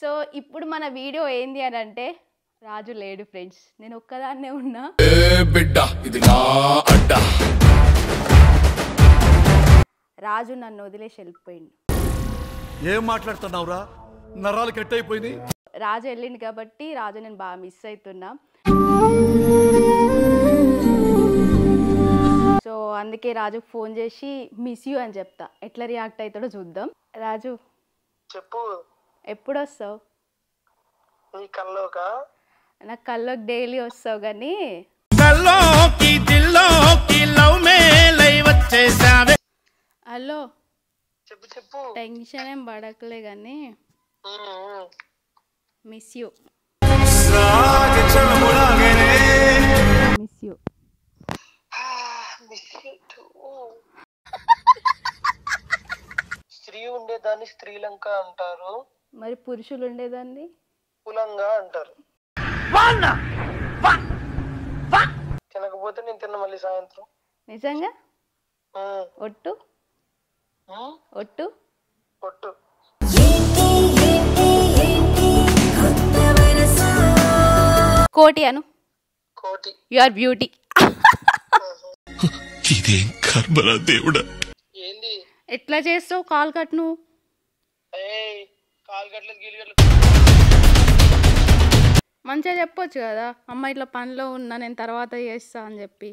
So ఇప్పుడు మన video ఏంది అని అంటే రాజు లేడు ఫ్రెండ్స్, నేను ఒక్కదాన్నే ఉన్నా. రాజు నన్ను వదిలేసి వెళ్ళిపోయిండు. ఏం మాట్లాడుతున్నావురా? నరాలు కట్ అయిపోయింది. రాజు వెళ్ళిండు కాబట్టి రాజు నేను బాగా మిస్ అవుతున్నా. సో అందుకే రాజుకు ఫోన్ చేసి మిస్ యూ అని చెప్తా, ఎట్లా రియాక్ట్ అవుతాడో చూద్దాం. రాజు చెప్పు, ఎప్పుడు వస్తావు? నీ కల్లోకా? నాకు కల్లోకి డైలీ వస్తావు కానీ హలో చెప్పు చెప్పు. టెన్షన్ ఏం పడకలే కానీ మిస్ యూ మిస్ యూ. స్త్రీ ఉండేదాన్ని స్త్రీలంక అంటారు, మరి పురుషులు ఉండేదాన్ని కులంగా అంటారు. తినకపోతే నేను తిన్న మళ్ళీ సాయంత్రం. నిజంగా ఒట్టు ఒట్టు ఒట్టు. Koti Anu, Koti. You are beauty. ఇదేం కర్మరా దేవుడా. ఏంది ఎట్లా చేస్తావు కాల్ కట్ నువ్వు? కాలు గట్లేదు గీలు గట్లేదు. మంచిగా చెప్పొచ్చు కదా, అమ్మ ఇట్లా పనిలో ఉన్నా నేను తర్వాత చేస్తా అని చెప్పి.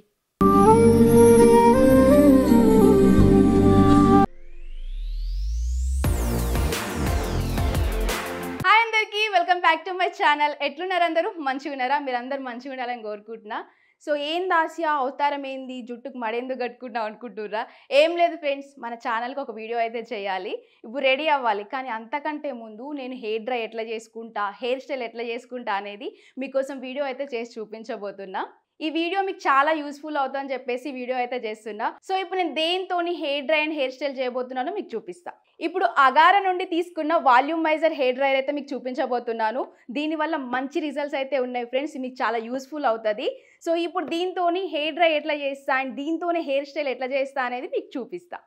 హాయ్ అందరికీ, welcome back to my channel. ఎట్లున్నారు అందరూ? మంచిగా ఉన్నారా? మీరు అందరూ మంచిగా ఉండాలని కోరుకుంటున్నా. సో ఏం దాసియా అవతారం ఏంది, జుట్టుకు మడేందుకు కట్టుకుంటాం అనుకుంటుర్రా? ఏం లేదు ఫ్రెండ్స్, మన ఛానల్కి ఒక వీడియో అయితే చేయాలి, ఇప్పుడు రెడీ అవ్వాలి. కానీ అంతకంటే ముందు నేను హెయిర్ డ్రై ఎట్లా చేసుకుంటా, హెయిర్ స్టైల్ ఎట్లా చేసుకుంటా అనేది మీకోసం వీడియో అయితే చేసి చూపించబోతున్నా. ఈ వీడియో మీకు చాలా యూస్ఫుల్ అవుతుందని చెప్పేసి వీడియో అయితే చేస్తున్నా. సో ఇప్పుడు నేను దేనితోని hair dry and hair style చేయబోతున్నానో మీకు చూపిస్తా. ఇప్పుడు అగారా నుండి తీసుకున్న వాల్యూమైజర్ హెయిర్ డ్రైయర్ అయితే మీకు చూపించబోతున్నాను. దీనివల్ల మంచి రిజల్ట్స్ అయితే ఉన్నాయి ఫ్రెండ్స్, మీకు చాలా యూస్ఫుల్ అవుతుంది. సో ఇప్పుడు దీంతోని హెయిర్ డ్రై ఎట్లా చేస్తా అండ్ దీంతోనే హెయిర్ స్టైల్ ఎట్లా చేస్తా అనేది మీకు చూపిస్తా.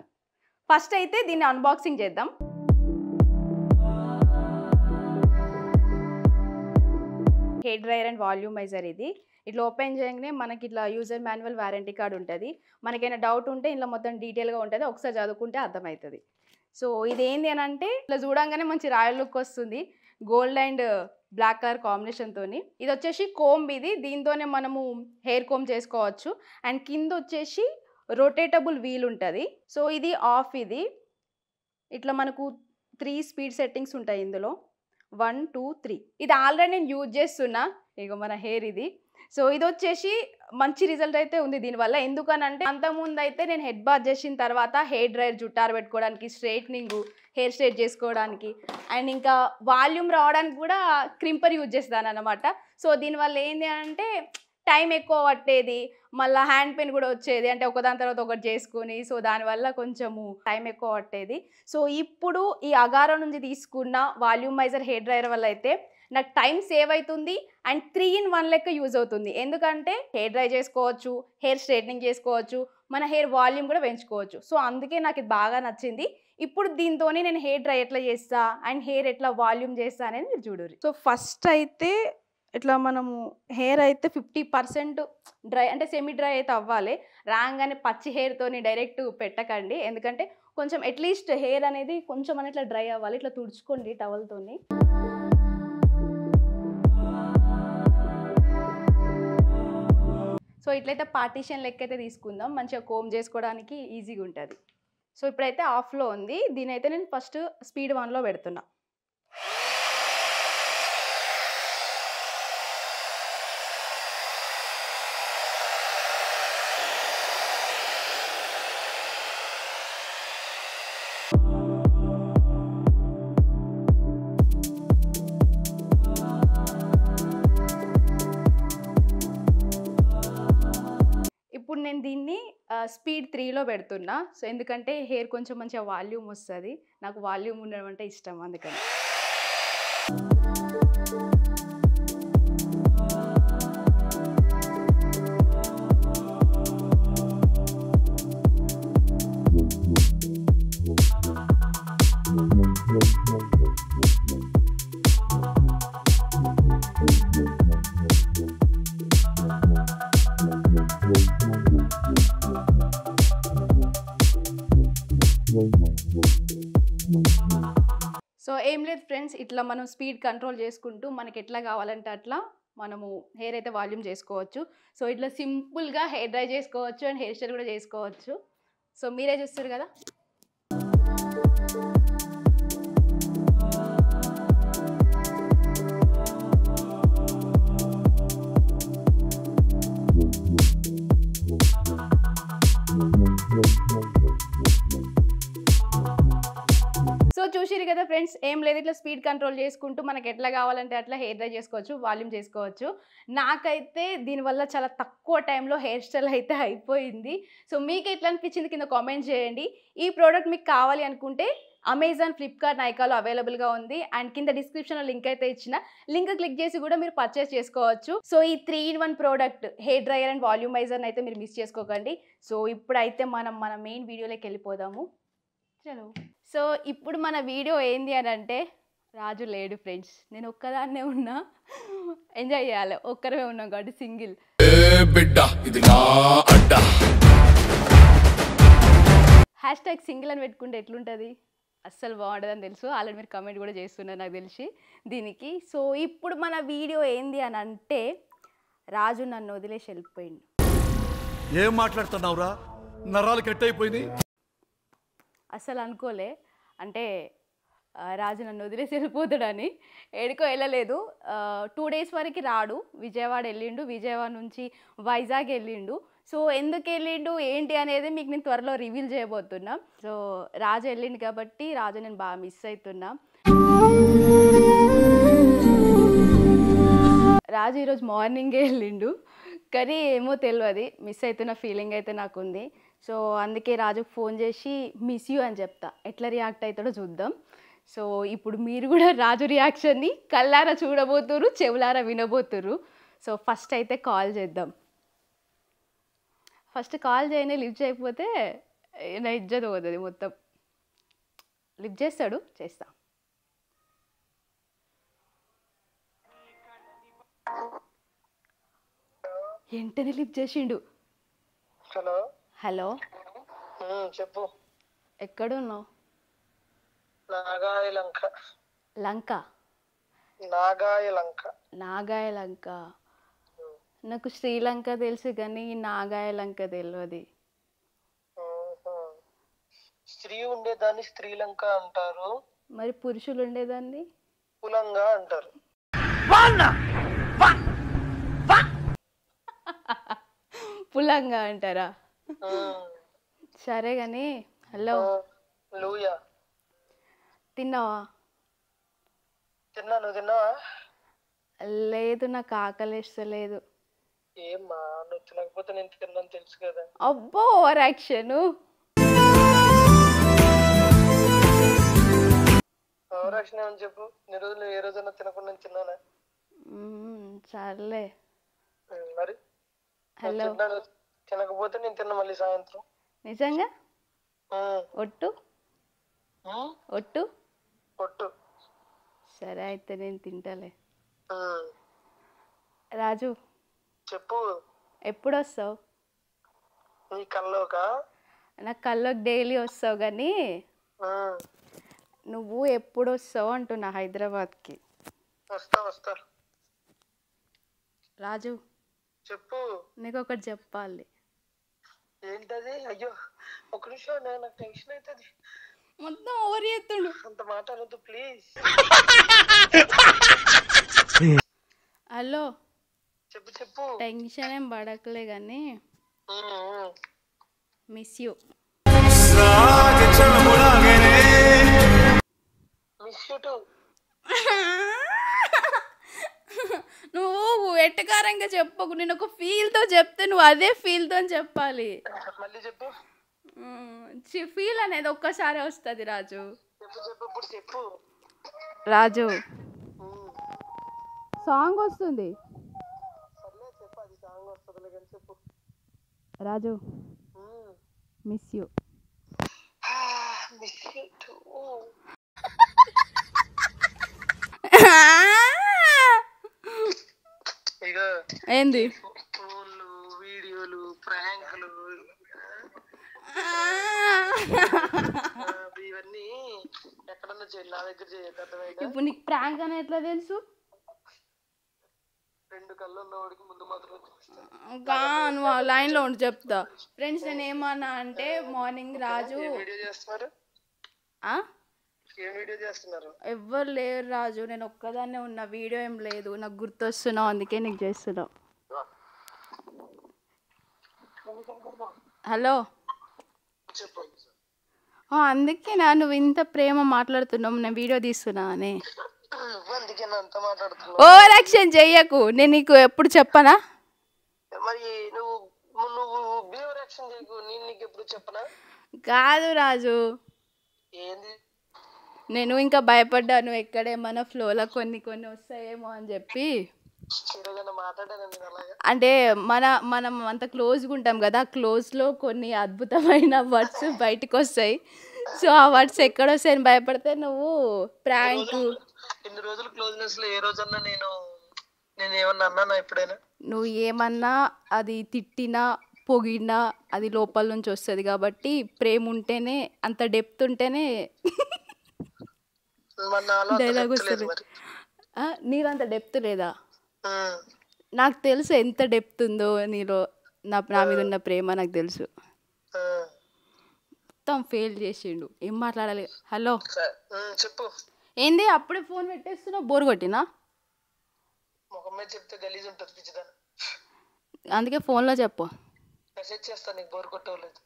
ఫస్ట్ అయితే దీన్ని అన్బాక్సింగ్ చేద్దాం. హెయిర్ డ్రైయర్ అండ్ వాల్యూమైజర్ ఇది. ఇట్లా ఓపెన్ చేయగానే మనకి ఇట్లా యూజర్ మాన్యువల్ వారంటీ కార్డ్ ఉంటుంది. మనకైనా డౌట్ ఉంటే ఇంట్లో మొత్తం డీటెయిల్గా ఉంటుంది, ఒకసారి చదువుకుంటే అర్థమవుతుంది. సో ఇది ఏంది అని అంటే ఇట్లా చూడంగానే మంచి రాయల్ లుక్ వస్తుంది, గోల్డ్ అండ్ బ్లాక్ కలర్ కాంబినేషన్తో. ఇది వచ్చేసి కోంబ్, ఇది దీంతోనే మనము హెయిర్ కోమ్ చేసుకోవచ్చు. అండ్ కింద వచ్చేసి రొటేటబుల్ వీల్ ఉంటుంది. సో ఇది ఆఫ్, ఇది ఇట్లా మనకు 3 స్పీడ్ సెట్టింగ్స్ ఉంటాయి ఇందులో, 1 2 3. ఇది ఆల్రెడీ నేను యూజ్ చేస్తున్నా, ఇక మన హెయిర్ ఇది. సో ఇది వచ్చేసి మంచి రిజల్ట్ అయితే ఉంది దీనివల్ల. ఎందుకనంటే అంతకుముందు అయితే నేను హెడ్ బాత్ చేసిన తర్వాత హెయిర్ డ్రైయర్ జుట్టారు పెట్టుకోవడానికి, స్ట్రైట్నింగ్ హెయిర్ స్ట్రైట్ చేసుకోవడానికి అండ్ ఇంకా వాల్యూమ్ రావడానికి కూడా క్రింపర్ యూజ్ చేస్తాను అనమాట. సో దీనివల్ల ఏంటి అంటే టైం ఎక్కువ పట్టేది, మళ్ళీ హ్యాండ్ పెయిన్ కూడా వచ్చేది, అంటే ఒకదాని తర్వాత ఒకటి చేసుకొని. సో దానివల్ల కొంచెము టైం ఎక్కువ పట్టేది. సో ఇప్పుడు ఈ అగారా నుంచి తీసుకున్న వాల్యూమైజర్ హెయిర్ డ్రైయర్ వల్ల అయితే నాకు టైం సేవ్ అవుతుంది అండ్ 3 in 1 లెక్క యూజ్ అవుతుంది. ఎందుకంటే హెయిర్ డ్రై చేసుకోవచ్చు, హెయిర్ స్ట్రైట్నింగ్ చేసుకోవచ్చు, మన హెయిర్ వాల్యూమ్ కూడా పెంచుకోవచ్చు. సో అందుకే నాకు ఇది బాగా నచ్చింది. ఇప్పుడు దీంతోనే నేను హెయిర్ డ్రై ఎట్లా చేస్తా అండ్ హెయిర్ ఎట్లా వాల్యూమ్ చేస్తా అనేది మీరు చూడరు. సో ఫస్ట్ అయితే ఇట్లా మనము హెయిర్ అయితే 50% డ్రై అంటే సెమీ డ్రై అయితే అవ్వాలి. రాగానే పచ్చి హెయిర్తోని డైరెక్ట్ పెట్టకండి, ఎందుకంటే కొంచెం అట్లీస్ట్ హెయిర్ అనేది కొంచెం అని ఇట్లా డ్రై అవ్వాలి. ఇట్లా తుడుచుకోండి టవల్తోని. సో ఇట్లయితే పార్టీషన్ లెక్క అయితే తీసుకుందాం, మంచిగా కోమ్ చేసుకోవడానికి ఈజీగా ఉంటుంది. సో ఇప్పుడైతే ఆఫ్లో ఉంది, దీని అయితే నేను ఫస్ట్ స్పీడ్ 1లో పెడుతున్నా. ఇప్పుడు నేను దీన్ని స్పీడ్ 3లో పెడుతున్నా. సో ఎందుకంటే హెయిర్ కొంచెం మంచిగా వాల్యూమ్ వస్తుంది, నాకు వాల్యూమ్ ఉండడం అంటే ఇష్టం, అందుకని. ఏం లేదు ఫ్రెండ్స్, ఇట్లా మనం స్పీడ్ కంట్రోల్ చేసుకుంటూ మనకి ఎట్లా కావాలంటే అట్లా మనము హెయిర్ అయితే వాల్యూమ్ చేసుకోవచ్చు. సో ఇట్లా సింపుల్గా హెయిర్ డ్రై చేసుకోవచ్చు అండ్ హెయిర్ స్టైల్ కూడా చేసుకోవచ్చు. సో మీరే చూస్తారు కదా. సో చూసిరు కదా ఫ్రెండ్స్, ఏం లేదు ఇట్లా స్పీడ్ కంట్రోల్ చేసుకుంటూ మనకి ఎట్లా కావాలంటే అట్లా హెయిర్ డ్రై చేసుకోవచ్చు, వాల్యూమ్ చేసుకోవచ్చు. నాకైతే దీనివల్ల చాలా తక్కువ టైంలో హెయిర్ స్టైల్ అయితే అయిపోయింది. సో మీకు ఎట్లా అనిపించింది కింద కామెంట్ చేయండి. ఈ ప్రోడక్ట్ మీకు కావాలి అనుకుంటే అమెజాన్, ఫ్లిప్కార్ట్, నైకాలో అవైలబుల్గా ఉంది. అండ్ కింద డిస్క్రిప్షన్లో లింక్ అయితే ఇచ్చిన, లింక్ క్లిక్ చేసి కూడా మీరు పర్చేస్ చేసుకోవచ్చు. సో ఈ 3-in-1 product hair dryer and వాల్యూమైజర్ని అయితే మీరు మిస్ చేసుకోకండి. సో ఇప్పుడైతే మనం మన మెయిన్ వీడియోలోకి వెళ్ళిపోదాము. చలో. సో ఇప్పుడు మన వీడియో ఏంది అని అంటే, రాజు లేడు ఫ్రెండ్స్, నేను ఒక్కదాన్నే ఉన్నా, ఎంజాయ్ చేయాలి, ఒక్కరే ఉన్నాం కాబట్టి సింగిల్. హ్యాష్ట్యాగ్ సింగిల్ అని పెట్టుకుంటే ఎట్లుంటుంది, అస్సలు బాగుంటుందని తెలుసు. ఆల్రెడీ మీరు కమెంట్ కూడా చేస్తున్నారు నాకు తెలిసి దీనికి. సో ఇప్పుడు మన వీడియో ఏంది అని అంటే, రాజు నన్ను వదిలేసి వెళ్ళిపోయిండు. ఏం మాట్లాడుతున్నావురా, నరాలు కట్ అయిపోయింది. అస్సలు అనుకోలే, అంటే రాజు నన్ను వదిలేసి వెళ్ళిపోతాడని. ఎక్కడికో వెళ్ళలేదు, 2 days వరకు రాడు. విజయవాడ వెళ్ళిండు, విజయవాడ నుంచి వైజాగ్ వెళ్ళిండు. సో ఎందుకు వెళ్ళిండు ఏంటి అనేది మీకు నేను త్వరలో రివీల్ చేయబోతున్నా. సో రాజు వెళ్ళిండు కాబట్టి రాజు నేను బాగా మిస్ అవుతున్నా. రాజు ఈరోజు మార్నింగే వెళ్ళిండు, కానీ ఏమో తెలియదు, మిస్ అవుతున్న ఫీలింగ్ అయితే నాకు ఉంది. సో అందుకే రాజుకు ఫోన్ చేసి మిస్ యూ అని చెప్తా, ఎట్లా రియాక్ట్ అవుతాడో చూద్దాం. సో ఇప్పుడు మీరు కూడా రాజు రియాక్షన్ని కళ్ళారా చూడబోతురు, చెవులారా వినబోతురు. సో ఫస్ట్ అయితే కాల్ చేద్దాం. ఫస్ట్ కాల్ చేయని లిఫ్ట్ చేయకపోతే నా ఇజ్జత్ పోతుంది మొత్తం. లిఫ్ట్ చేస్తాడు, చేస్తా. వెంటనే లిఫ్ట్ చేసిండు. హలో హలో, చెప్పు. ఎక్కడున్నావు? నాగాయ లంక. లంక? నాగాయ లంక. నాగాయ లంక నాకు శ్రీలంక తెలుసు కానీ నాగాయ లంక తెలియదు. స్త్రీ ఉండేదాన్ని స్త్రీలంక అంటారు, మరి పురుషులు ఉండేదాన్ని కులంగా అంటారు. పులంగా అంటారా? సరే కానీ హలో, లూయా. తిన్నావా? తిన్నా, నువ్వు తిన్నావా? లేదు, నాకు ఆకలిస్తలేదు. ఏమ్మా, నువ్వు తినకపోతే నేను తిన్నాను తెలుసు కదా. అబ్బో ఓవర్ యాక్షన్. ఓవర్ యాక్షన్ ఏమని చెప్పు. నీ రోజు నువ్వు ఏ రోజైనా తినకుండా తిన్నానా? సర్లే. మరి హలో, తినకపోతే నేను తిన్నా మళ్ళీ సాయంత్రం. నిజంగా? ఒట్టు ఒట్టు? ఒట్టు. సరే అయితే నేను తింటాలే. రాజు చెప్పు. ఎప్పుడు వస్తావు? నీ కల్లోకా? నాకు కల్లోకి డైలీ వస్తావు కానీ నువ్వు ఎప్పుడు వస్తావు అంటున్నా హైదరాబాద్కి. వస్తా వస్తా. రాజు చెప్పు. నీకు ఒకటి చెప్పాలి. ఏంటది? అయ్యో ఒక నిమిషం, నాకు టెన్షన్ అవుతుంది. మొత్తం ఓవర్ చేస్తుండు. అంత మాట అనొద్దు ప్లీజ్. హలో, చెప్పు చెప్పు. టెన్షన్ ఏం పడకలే కానీ miss you. Miss you to. నువ్వు ఎట్టకారంగా చెప్పకు, నేను ఒక ఫీల్తో చెప్తే నువ్వు అదే ఫీల్తో చెప్పాలి. మళ్ళీ చెప్పు. ఫీల్ అనేది ఒక్కసారి వస్తుంది రాజు. చెప్పు చెప్పు ఇప్పుడు చెప్పు. రాజు సాంగ్ వస్తుంది. సర్లే చెప్పు, అది సాంగ్ వస్తుంది కానీ చెప్పు. Raju miss you. Miss you too. ఇక ఏంది? ఫోన్లు, వీడియోలు, ప్రాంకులు ఇవన్నీ ఎక్కడన్నా చేయాలి, నా దగ్గర చేయక అర్థమైందా? ఇప్పుడు నీకు ప్రాంక్ అని ఎట్లా తెలుసు? 2 కళ్ళు ఉన్నవాడికి ముందు మాత్రం నువ్వు లైన్లో ఉండి చెప్తా. ఫ్రెండ్స్ నేను ఏమన్నా అంటే మార్నింగ్ రాజు వీడియో చేస్తున్నారు. ఏం వీడియో చేస్తున్నారు? ఎవ్వరు లేరు రాజు, నేను ఒక్కదాన్నే ఉన్న. వీడియో ఏం లేదు, నాకు గుర్తొస్తున్నావు అందుకే నీకు చేస్తున్నావు. హలో చెప్పండి. అందుకే నువ్వు ఇంత ప్రేమ మాట్లాడుతున్నావు, నేను వీడియో తీస్తున్నా అని. అందుకే అంత మాట్లాడుతున్నావు. ఓవర్ యాక్షన్ చెయ్యకు, నేను నీకు ఎప్పుడు చెప్పనా? మరి నువ్వు నువ్వు ఓవర్ యాక్షన్ చేయకు, నేను నీకు ఎప్పుడు చెప్పనా? కాదు రాజు, ఏంది? నేను ఇంకా భయపడ్డా నువ్వు ఎక్కడేమన్నా ఫ్లోలో కొన్ని కొన్ని వస్తాయేమో అని చెప్పి. అంటే మనం అంత క్లోజ్గా ఉంటాం కదా, క్లోజ్లో కొన్ని అద్భుతమైన వర్డ్స్ బయటకు వస్తాయి. సో ఆ వర్డ్స్ ఎక్కడ వస్తాయని భయపడితే నువ్వు ప్రాంక్. ఇన్ని రోజులు క్లోజ్నెస్ లో ఏ రోజన్నా నేను ఏమన్నా అన్నానా ఎప్పుడైనా? నువ్వు ఏమన్నా అది తిట్టినా పొగిడినా అది లోపల నుంచి వస్తుంది కాబట్టి ప్రేమ ఉంటేనే, అంత డెప్త్ ఉంటేనే డైలాగ్ వస్తుంది. నీరంత డెప్త్ లేదా? నాకు తెలుసు ఎంత డెప్త్ ఉందో నీలో, నా మీద ఉన్న ప్రేమ నాకు తెలుసు. మొత్తం ఫెయిల్ చేసిండు, ఏం మాట్లాడాలి? హలో చెప్పు. ఏంది అప్పుడే ఫోన్ పెట్టేస్తున్నావు? బోర్ కొట్టినా? చెప్తే గలీజ్ ఉంటుంది పిచ్చిదాన్ని, అందుకే ఫోన్లో చెప్పు. మెసేజ్ చేస్తా, నీకు బోర్ కొట్టవలేదు.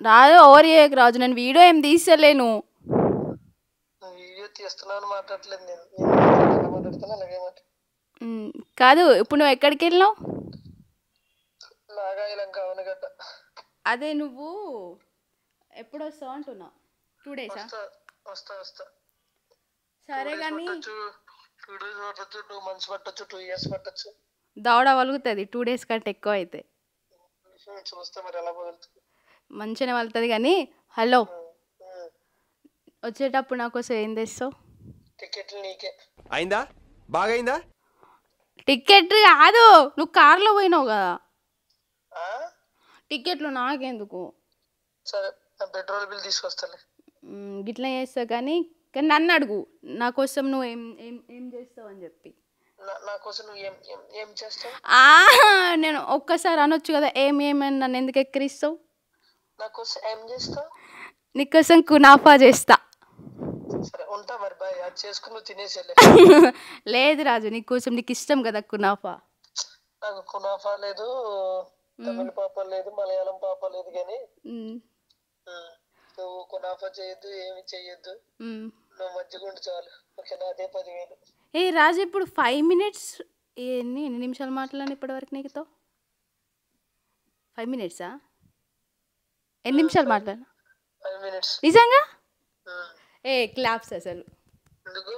రాజు ఓవర్ చేయకు రాజు, నేను వీడియో ఏం తీసలేను. వీడియో తీస్తున్నాను మాట్లాడలేదు, నేను మాట్లాడుతున్నా అలాగే మాట. కాదు, ఇప్పుడు నువ్వు ఎక్కడికి వెళ్ళినావు? నాగాయలంక అవనగడ్డ. అదే నువ్వు ఎప్పుడు వస్తావు అంటున్నా? 2 డేసా? వస్తా. సరే కానీ 2 days పట్టచ్చు, 2 months పట్టచ్చు, 2 years పట్టచ్చు. దౌడ వలుగుతుంది 2 days కంటే ఎక్కువ అయితే. చూస్తే మరి ఎలా వదులుతుంది? మంచిగానే వలుతుంది కానీ. హలో, వచ్చేటప్పుడు నా కోసం ఏం తెస్తావు? టికెట్లు నీకే. అయిందా? బాగైందా? టికెట్ కాదు, నువ్వు కార్లో పోయినావు కదా, టికెట్లు నాకెందుకు? సరే, పెట్రోల్ బిల్ తీసుకొస్తాలే. గిట్లా చేస్తా కానీ నన్ను అడుగు, నా కోసం నువ్వు ఏం ఏం ఏం చేస్తావు అని చెప్పి. నా కోసం నువ్వు ఏం చేస్తావు? నేను ఒక్కసారి అనొచ్చు కదా, ఏమేమని నన్ను ఎందుకు ఎక్కిరిస్తావు? నా కోసం ఏం చేస్తావు? నీకోసం కునాఫా చేస్తా. సరే ఉంటా మరి, బాయ్. అది చేసుకుని నువ్వు తినేసేలే. లేదు రాజు, నీకోసం, నీకు ఇష్టం కదా కునాఫా. నాకు కునాఫా లేదు, తమిళ పాప లేదు, మలయాళం పాప లేదు, కానీ నువ్వు కునాఫా చేయొద్దు, ఏమి చెయ్యొద్దు, నువ్వు మంచిగుండు చాలు. ఓకేనా? అదే 10,000. ఏ రాజు, ఇప్పుడు 5 minutes ఎన్ని నిమిషాలు మాట్లాడాను ఇప్పటి వరకు నీకుతో? 5 minutes-ఆ? ఎన్ని నిమిషాలు మాట్లాడినా? 5 minutes. నిజంగా? క్లాప్స్ అసలు. ఎందుకు?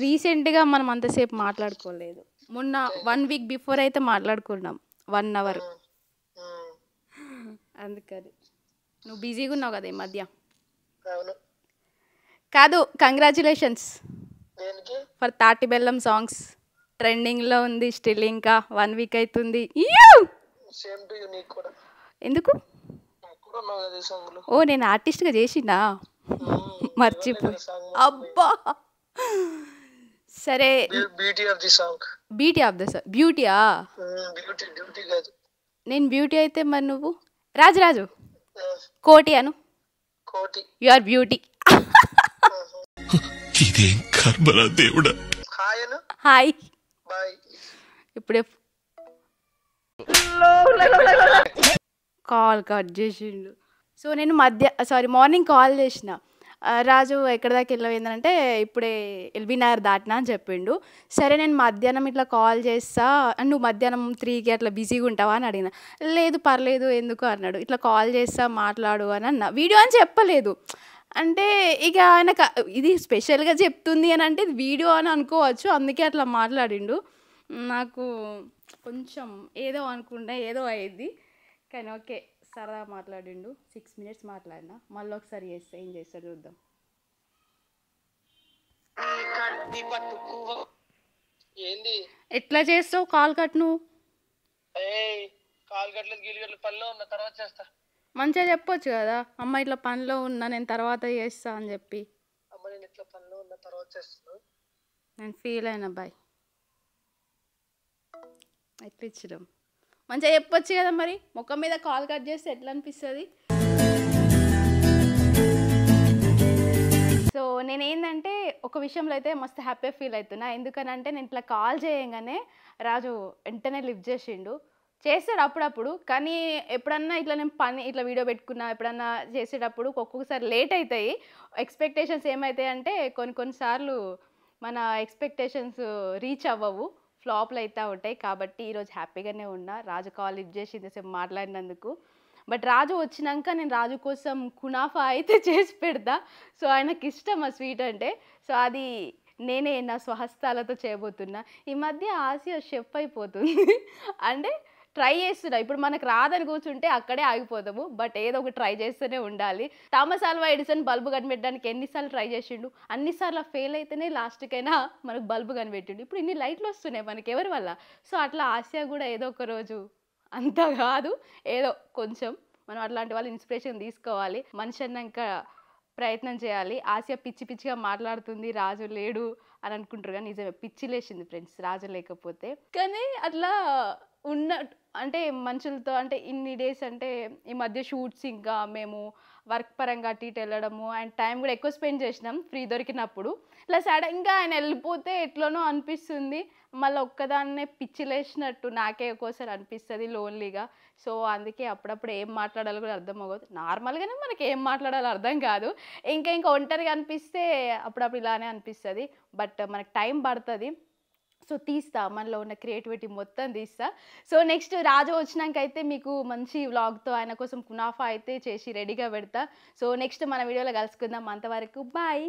రీసెంట్గా మనం అంతసేపు మాట్లాడుకోలేదు, మొన్న 1 week బిఫోర్ అయితే మాట్లాడుకున్నాం 1 hour. అందుకని నువ్వు బిజీగా ఉన్నావు కదా ఈ మధ్య. అవును. కాదు, కంగ్రాచులేషన్స్ ఫర్ 30 బెల్లం సాంగ్స్. ట్రెండింగ్లో ఉంది స్టిల్, ఇంకా 1 week అవుతుంది. Same to you. నీకు కూడా. ఎందుకు? ఓ, నేను ఆర్టిస్ట్గా చేసినా, మర్చిపో. అబ్బా సరే. Beauty of the song. బ్యూటీయా? బ్యూటీ కాదు. నేను బ్యూటీ అయితే మరి నువ్వు రాజు Koti Anu. Koti. You are beauty. ఇదేం కర్మరా దేవుడా. హాయ్ అను. హాయ్. బాయ్. ఇప్పుడే కాల్ కట్ చేసిండు. సో నేను మార్నింగ్ కాల్ చేసిన, రాజు ఎక్కడి దాకా వెళ్ళిందంటే ఇప్పుడే ఎల్బీ నగర్ దాటినా అని చెప్పిండు. సరే నేను మధ్యాహ్నం ఇట్లా కాల్ చేస్తా, నువ్వు మధ్యాహ్నం 3కి అట్లా బిజీగా ఉంటావా అని అడిగిన. లేదు పర్లేదు ఎందుకు అన్నాడు. ఇట్లా కాల్ చేస్తా మాట్లాడు అని అన్న. వీడియో అని చెప్పలేదు. అంటే ఇక ఆయనకు ఇది స్పెషల్గా చెప్తుంది అని అంటే ఇది వీడియో అని అనుకోవచ్చు, అందుకే అట్లా మాట్లాడిండు. నాకు కొంచెం ఏదో అనుకుంటే ఏదో అయ్యింది, కానీ ఓకే సరదా మాట్లాడిండు. 6 minutes మాట్లాడినా. మళ్ళీ ఒకసారి చేస్తే ఏం చేస్తాడు చూద్దాం. ఏంది ఎట్లా చేస్తావు కాల్ కట్? నువ్వు కాల్ గట్ల గీలు గట్ల పనిలో ఉన్న తర్వాత చేస్తా. మంచిగా చెప్పొచ్చు కదా, అమ్మ ఇట్లా పనిలో ఉన్నా నేను తర్వాత చేస్తా అని చెప్పి. అమ్మ నేను ఇట్లా పనిలో ఉన్న తర్వాత చేస్తున్నాను. నేను ఫీల్ అయినా బాయ్ ఎట్లిచ్చడం మంచిగా చెప్పొచ్చు కదా, మరి ముఖం మీద కాల్ కట్ చేస్తే ఎట్లా అనిపిస్తుంది? సో నేనేంటంటే ఒక విషయంలో అయితే మస్తు హ్యాపీ ఫీల్ అవుతున్నా. ఎందుకనంటే నేను ఇట్లా కాల్ చేయగానే రాజు వెంటనే లిఫ్ట్ చేసిండు. చేస్తాడు అప్పుడప్పుడు, కానీ ఎప్పుడన్నా ఇట్లా నేను పని ఇట్లా వీడియో పెట్టుకున్నా ఎప్పుడన్నా చేసేటప్పుడు ఒక్కొక్కసారి లేట్ అవుతాయి. ఎక్స్పెక్టేషన్స్ ఏమవుతాయి అంటే కొన్నిసార్లు మన ఎక్స్పెక్టేషన్స్ రీచ్ అవ్వవు, ఫ్లాప్లు అవుతూ ఉంటాయి. కాబట్టి ఈరోజు హ్యాపీగానే ఉన్నా. రాజు కాల్ లిఫ్ట్ చేసి ఇంతసేపు మాట్లాడినందుకు. బట్ రాజు వచ్చినాక నేను రాజు కోసం కునాఫా అయితే చేసి పెడతా. సో ఆయనకి ఇష్టం ఆ స్వీట్ అంటే. సో అది నేనే నా స్వహస్తాలతో చేయబోతున్నా. ఈ మధ్య ఆసియా షెఫ్ అయిపోతుంది అంటే ట్రై చేస్తున్నా. ఇప్పుడు మనకు రాదని కూర్చుంటే అక్కడే ఆగిపోతాము. బట్ ఏదో ఒకటి ట్రై చేస్తూనే ఉండాలి. థామస్ ఆల్వా ఎడిసన్ బల్బు కనిపెట్టడానికి ఎన్నిసార్లు ట్రై చేసిండు, అన్నిసార్లు ఫెయిల్ అయితేనే లాస్ట్కైనా మనకు బల్బు కనిపెట్టిండు. ఇప్పుడు ఇన్ని లైట్లు వస్తున్నాయి మనకి ఎవరి వల్ల. సో అట్లా ఆసియా కూడా ఏదో ఒక రోజు, అంత కాదు ఏదో కొంచెం, మనం అట్లాంటి వాళ్ళు ఇన్స్పిరేషన్ తీసుకోవాలి. మనిషి అన్నాక ప్రయత్నం చేయాలి. ఆసియా పిచ్చి పిచ్చిగా మాట్లాడుతుంది రాజు లేడు అని అనుకుంటారు, కానీ నిజమే పిచ్చి లేచింది ఫ్రెండ్స్ రాజు లేకపోతే. కానీ అట్లా ఉన్న అంటే మనుషులతో అంటే ఇన్ని డేస్ అంటే ఈ మధ్య షూట్స్ ఇంకా మేము వర్క్ పరంగా అటు ఇటు వెళ్ళడము అండ్ టైం కూడా ఎక్కువ స్పెండ్ చేసినాం ఫ్రీ దొరికినప్పుడు. ఇలా సడన్గా ఆయన వెళ్ళిపోతే ఎట్లనో అనిపిస్తుంది. మళ్ళీ ఒక్కదాన్నే పిచ్చిలేసినట్టు నాకే ఒక్కోసారి అనిపిస్తుంది లోన్లీగా. సో అందుకే అప్పుడప్పుడు ఏం మాట్లాడాలో కూడా అర్థం అవ్వదు. నార్మల్గానే మనకి ఏం మాట్లాడాలో అర్థం కాదు. ఇంకా ఒంటరిగా అనిపిస్తే అప్పుడప్పుడు ఇలానే అనిపిస్తుంది. బట్ మనకు టైం పడుతుంది. సో తీస్తా, మనలో ఉన్న క్రియేటివిటీ మొత్తం తీస్తా. సో నెక్స్ట్ రాజు వచ్చినాక అయితే మీకు మంచి వ్లాగ్తో ఆయన కోసం కునాఫా అయితే చేసి రెడీగా పెడతా. సో నెక్స్ట్ మన వీడియోలో కలుసుకుందాం. అంతవరకు బాయ్.